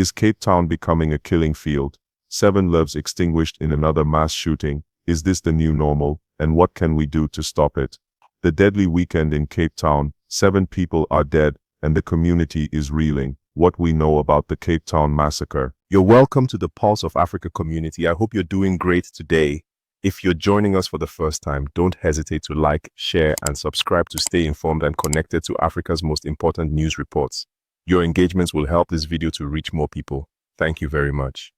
Is Cape Town becoming a killing field? 7 lives extinguished in another mass shooting. Is this the new normal, and what can we do to stop it? The deadly weekend in Cape Town, 7 people are dead, and the community is reeling. What we know about the Cape Town massacre. You're welcome to the Pulse of Africa community. I hope you're doing great today. If you're joining us for the first time, don't hesitate to like, share, and subscribe to stay informed and connected to Africa's most important news reports. Your engagements will help this video to reach more people. Thank you very much.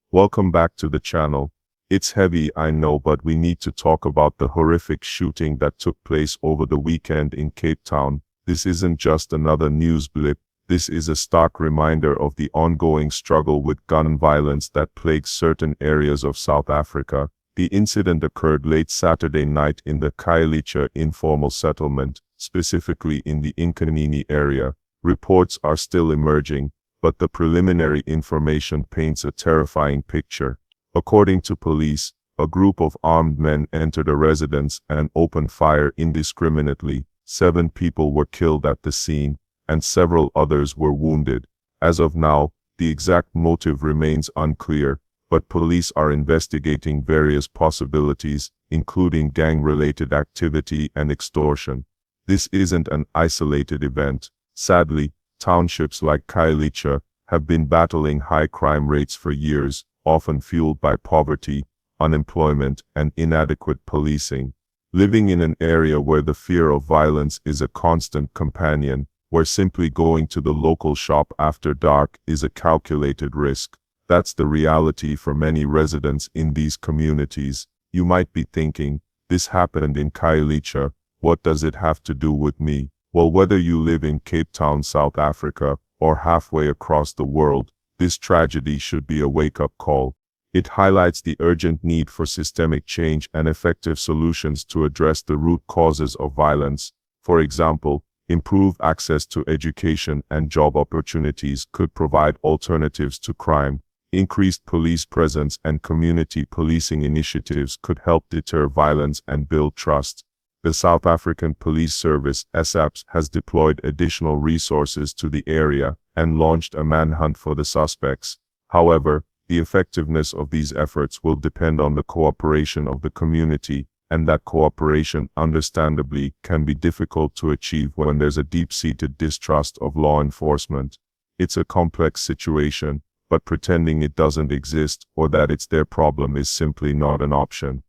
Welcome back to the channel. It's heavy, I know, but we need to talk about the horrific shooting that took place over the weekend in Cape Town. This isn't just another news blip. This is a stark reminder of the ongoing struggle with gun violence that plagues certain areas of South Africa. The incident occurred late Saturday night in the Khayelitsha informal settlement, specifically in the Inkanini area. Reports are still emerging, but the preliminary information paints a terrifying picture. According to police, a group of armed men entered a residence and opened fire indiscriminately. 7 people were killed at the scene, and several others were wounded. As of now, the exact motive remains unclear, but police are investigating various possibilities, including gang-related activity and extortion. This isn't an isolated event. Sadly, townships like Khayelitsha have been battling high crime rates for years, often fueled by poverty, unemployment, and inadequate policing. Living in an area where the fear of violence is a constant companion, where simply going to the local shop after dark is a calculated risk. That's the reality for many residents in these communities. You might be thinking, this happened in Khayelitsha, what does it have to do with me? Well, whether you live in Cape Town, South Africa, or halfway across the world, this tragedy should be a wake-up call. It highlights the urgent need for systemic change and effective solutions to address the root causes of violence. For example, improved access to education and job opportunities could provide alternatives to crime. Increased police presence and community policing initiatives could help deter violence and build trust. The South African Police Service (SAPS) has deployed additional resources to the area and launched a manhunt for the suspects. However, the effectiveness of these efforts will depend on the cooperation of the community, and that cooperation, understandably, can be difficult to achieve when there's a deep-seated distrust of law enforcement. It's a complex situation, but pretending it doesn't exist or that it's their problem is simply not an option.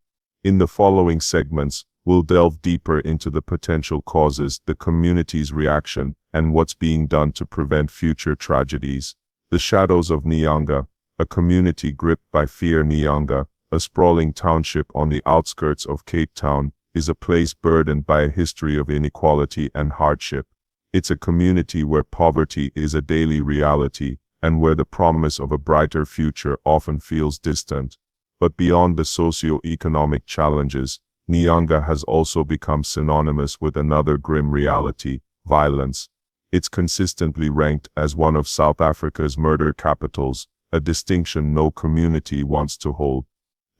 In the following segments, we'll delve deeper into the potential causes, the community's reaction, and what's being done to prevent future tragedies. The shadows of Nyanga, a community gripped by fear. Nyanga, a sprawling township on the outskirts of Cape Town, is a place burdened by a history of inequality and hardship. It's a community where poverty is a daily reality, and where the promise of a brighter future often feels distant. But beyond the socio-economic challenges, Nyanga has also become synonymous with another grim reality: violence. It's consistently ranked as one of South Africa's murder capitals, a distinction no community wants to hold.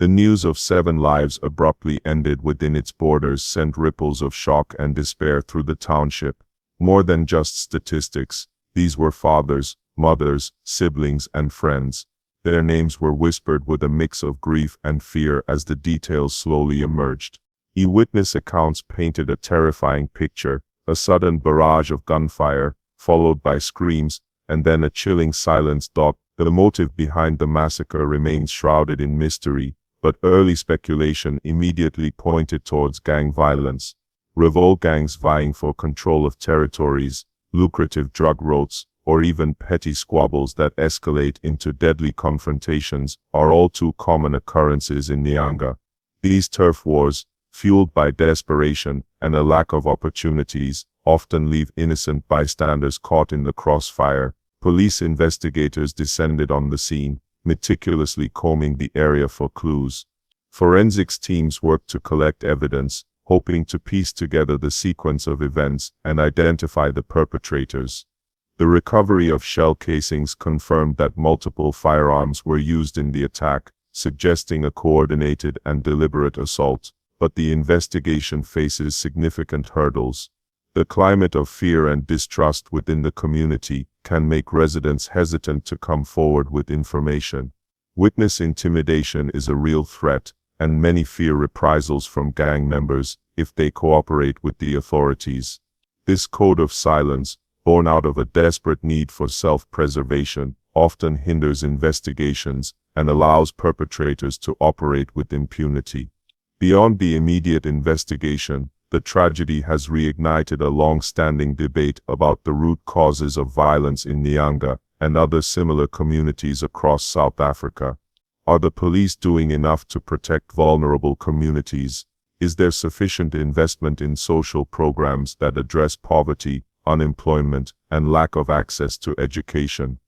The news of 7 lives abruptly ended within its borders sent ripples of shock and despair through the township. More than just statistics, these were fathers, mothers, siblings, and friends. Their names were whispered with a mix of grief and fear as the details slowly emerged. Eyewitness accounts painted a terrifying picture: a sudden barrage of gunfire, followed by screams, and then a chilling silence. The motive behind the massacre remains shrouded in mystery, but early speculation immediately pointed towards gang violence. Revolt gangs vying for control of territories, lucrative drug routes, or even petty squabbles that escalate into deadly confrontations are all too common occurrences in Nyanga. These turf wars, fueled by desperation and a lack of opportunities, often leave innocent bystanders caught in the crossfire. Police investigators descended on the scene, meticulously combing the area for clues. Forensics teams worked to collect evidence, hoping to piece together the sequence of events and identify the perpetrators. The recovery of shell casings confirmed that multiple firearms were used in the attack, suggesting a coordinated and deliberate assault, but the investigation faces significant hurdles. The climate of fear and distrust within the community can make residents hesitant to come forward with information. Witness intimidation is a real threat, and many fear reprisals from gang members if they cooperate with the authorities. This code of silence, born out of a desperate need for self-preservation, often hinders investigations and allows perpetrators to operate with impunity. Beyond the immediate investigation, the tragedy has reignited a long-standing debate about the root causes of violence in Nyanga and other similar communities across South Africa. Are the police doing enough to protect vulnerable communities? Is there sufficient investment in social programs that address poverty, unemployment, and lack of access to education?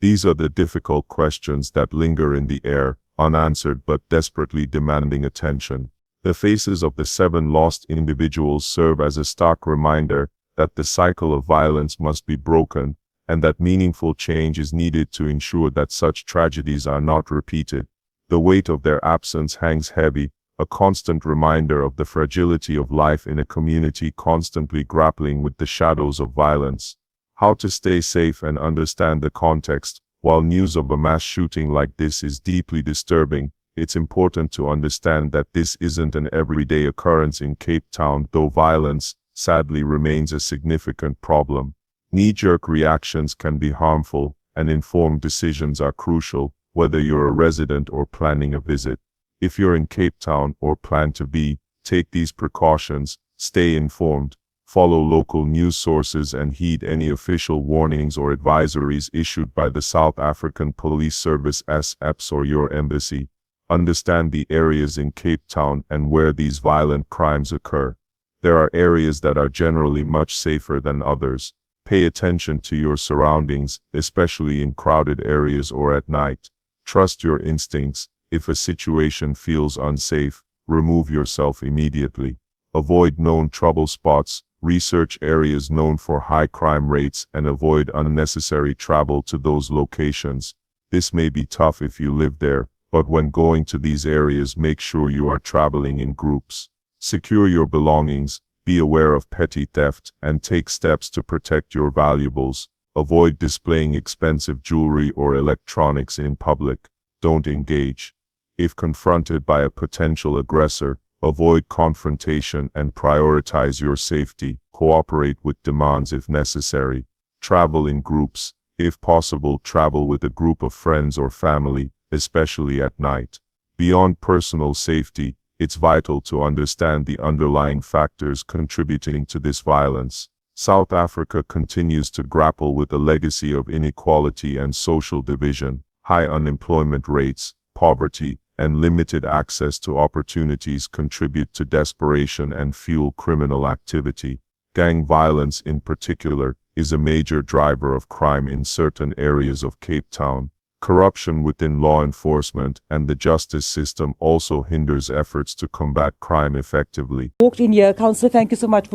These are the difficult questions that linger in the air, unanswered but desperately demanding attention. The faces of the 7 lost individuals serve as a stark reminder that the cycle of violence must be broken, and that meaningful change is needed to ensure that such tragedies are not repeated. The weight of their absence hangs heavy, a constant reminder of the fragility of life in a community constantly grappling with the shadows of violence. How to stay safe and understand the context. While news of a mass shooting like this is deeply disturbing, it's important to understand that this isn't an everyday occurrence in Cape Town, though violence, sadly, remains a significant problem. Knee-jerk reactions can be harmful, and informed decisions are crucial, whether you're a resident or planning a visit. If you're in Cape Town or plan to be, take these precautions, stay informed, follow local news sources and heed any official warnings or advisories issued by the South African Police Service SAPS or your embassy. Understand the areas in Cape Town and where these violent crimes occur. There are areas that are generally much safer than others. Pay attention to your surroundings, especially in crowded areas or at night. Trust your instincts. If a situation feels unsafe, remove yourself immediately. Avoid known trouble spots, research areas known for high crime rates, and avoid unnecessary travel to those locations. This may be tough if you live there, but when going to these areas, make sure you are traveling in groups. Secure your belongings, be aware of petty theft, and take steps to protect your valuables. Avoid displaying expensive jewelry or electronics in public. Don't engage. If confronted by a potential aggressor, avoid confrontation and prioritize your safety. Cooperate with demands if necessary. Travel in groups. If possible, travel with a group of friends or family, especially at night. Beyond personal safety, it's vital to understand the underlying factors contributing to this violence. South Africa continues to grapple with a legacy of inequality and social division. High unemployment rates, poverty, and limited access to opportunities contribute to desperation and fuel criminal activity. Gang violence in particular is a major driver of crime in certain areas of Cape Town. Corruption within law enforcement and the justice system also hinders efforts to combat crime effectively. Walked in here, Councillor, thank you so much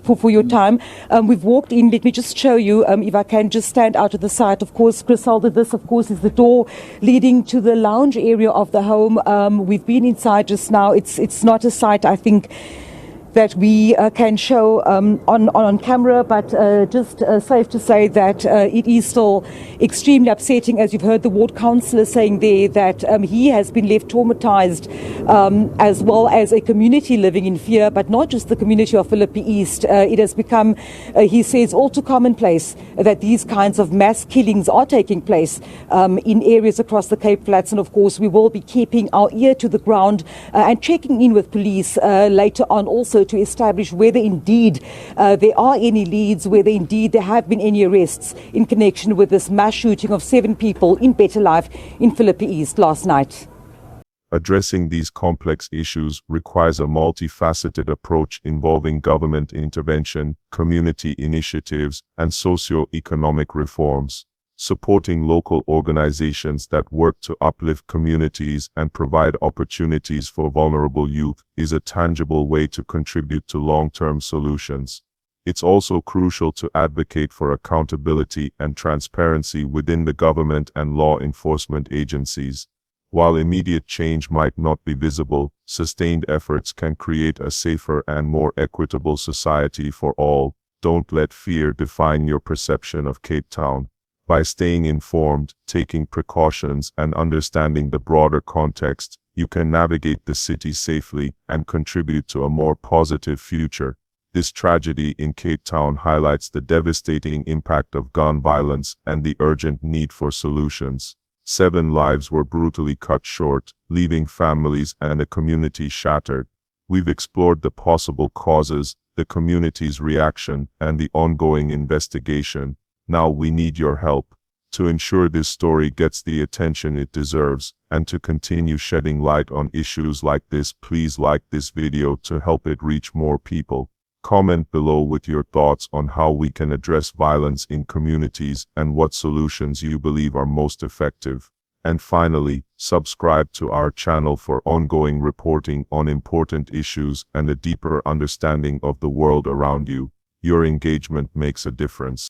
for your time. We've walked in, let me just show you, if I can just stand out of the side. Of course, Griselda, this of course is the door leading to the lounge area of the home. We've been inside just now. It's not a sight, I think, that we can show on camera, but just safe to say that it is still extremely upsetting, as you've heard the ward councillor saying there, that he has been left traumatized, as well as a community living in fear, but not just the community of Philippi East. It has become, he says, all too commonplace that these kinds of mass killings are taking place in areas across the Cape Flats, and of course we will be keeping our ear to the ground and checking in with police later on also to establish whether indeed there are any leads, whether indeed there have been any arrests in connection with this mass shooting of 7 people in Better Life in Philippi East last night. Addressing these complex issues requires a multifaceted approach involving government intervention, community initiatives, and socio-economic reforms. Supporting local organizations that work to uplift communities and provide opportunities for vulnerable youth is a tangible way to contribute to long-term solutions. It's also crucial to advocate for accountability and transparency within the government and law enforcement agencies. While immediate change might not be visible, sustained efforts can create a safer and more equitable society for all. Don't let fear define your perception of Cape Town. By staying informed, taking precautions, and understanding the broader context, you can navigate the city safely and contribute to a more positive future. This tragedy in Cape Town highlights the devastating impact of gun violence and the urgent need for solutions. 7 lives were brutally cut short, leaving families and a community shattered. We've explored the possible causes, the community's reaction, and the ongoing investigation. Now we need your help to ensure this story gets the attention it deserves, and to continue shedding light on issues like this. Please like this video to help it reach more people. Comment below with your thoughts on how we can address violence in communities and what solutions you believe are most effective. And finally, subscribe to our channel for ongoing reporting on important issues and a deeper understanding of the world around you. Your engagement makes a difference.